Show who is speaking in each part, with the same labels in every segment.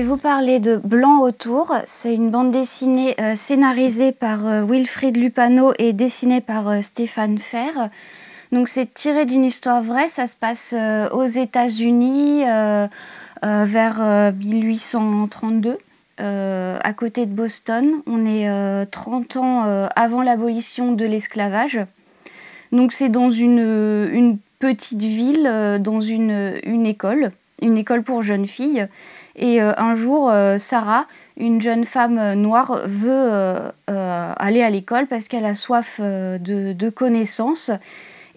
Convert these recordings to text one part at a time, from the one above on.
Speaker 1: vais vous parler de Blanc autour. C'est une bande dessinée scénarisée par Wilfried Lupano et dessinée par Stéphane Fer. Donc c'est tiré d'une histoire vraie, ça se passe aux États-Unis vers 1832, à côté de Boston. On est 30 ans avant l'abolition de l'esclavage. Donc c'est dans une petite ville, dans une école pour jeunes filles. Et un jour, Sarah, une jeune femme noire, veut aller à l'école parce qu'elle a soif de connaissances.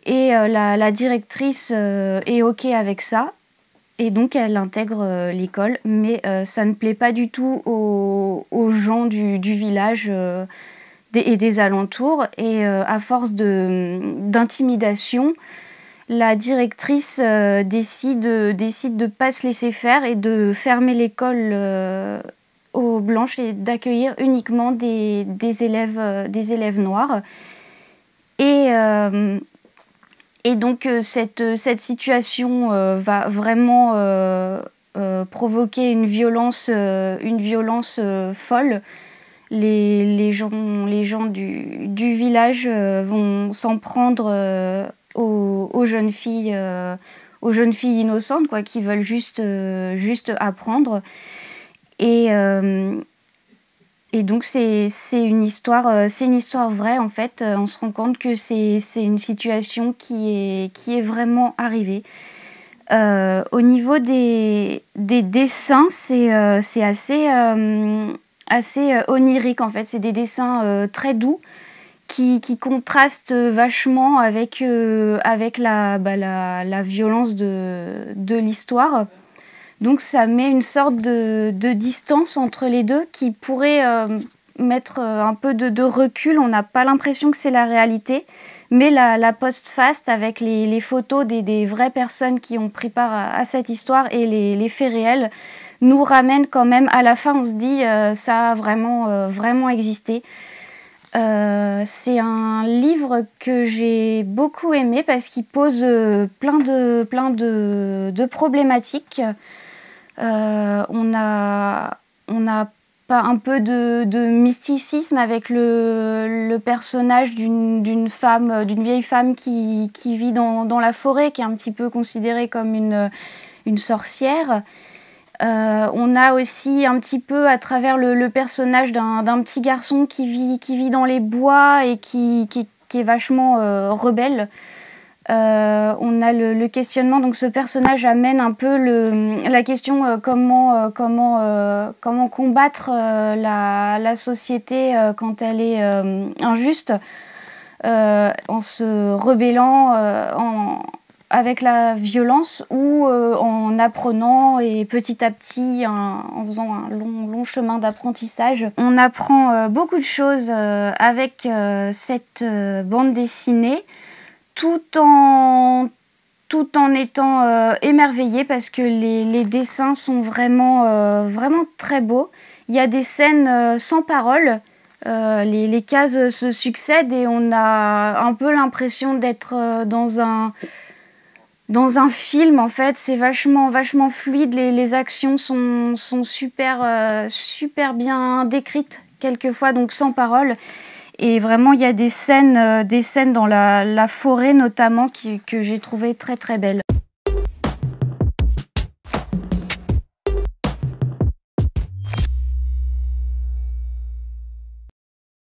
Speaker 1: Et la directrice est OK avec ça. Et donc, elle intègre l'école. Mais ça ne plaît pas du tout aux gens du village et des alentours. Et à force d'intimidation, la directrice décide de ne pas se laisser faire et de fermer l'école aux blanches et d'accueillir uniquement des élèves noirs. Et donc cette situation va vraiment provoquer une violence folle. Les gens du village vont s'en prendre aux jeunes filles innocentes, quoi, qui veulent juste apprendre. Et donc c'est une histoire vraie en fait. On se rend compte que c'est une situation qui est vraiment arrivée. Au niveau des dessins, c'est assez onirique en fait. C'est des dessins très doux qui contrastent vachement avec la violence de l'histoire. Donc ça met une sorte de distance entre les deux qui pourrait mettre un peu de recul. On n'a pas l'impression que c'est la réalité, mais la post-fact avec les photos des vraies personnes qui ont pris part à cette histoire et les faits réels nous ramène quand même. À la fin, on se dit ça a vraiment existé. C'est un livre que j'ai beaucoup aimé parce qu'il pose plein de problématiques. On a pas un peu de mysticisme avec le personnage d'une vieille femme qui vit dans la forêt, qui est un petit peu considérée comme une sorcière. On a aussi un petit peu à travers le personnage d'un petit garçon qui vit dans les bois et qui est vachement rebelle. On a le questionnement, donc ce personnage amène un peu la question comment combattre la société quand elle est injuste, en se rebellant avec la violence ou en apprenant et petit à petit en faisant un long chemin d'apprentissage. On apprend beaucoup de choses avec cette bande dessinée, tout en étant émerveillé parce que les dessins sont vraiment très beaux. Il y a des scènes sans parole, les cases se succèdent et on a un peu l'impression d'être dans un film. En fait, c'est vachement fluide, les actions sont super bien décrites quelquefois, donc sans parole. Et vraiment, il y a des scènes dans la forêt notamment que j'ai trouvées très belles.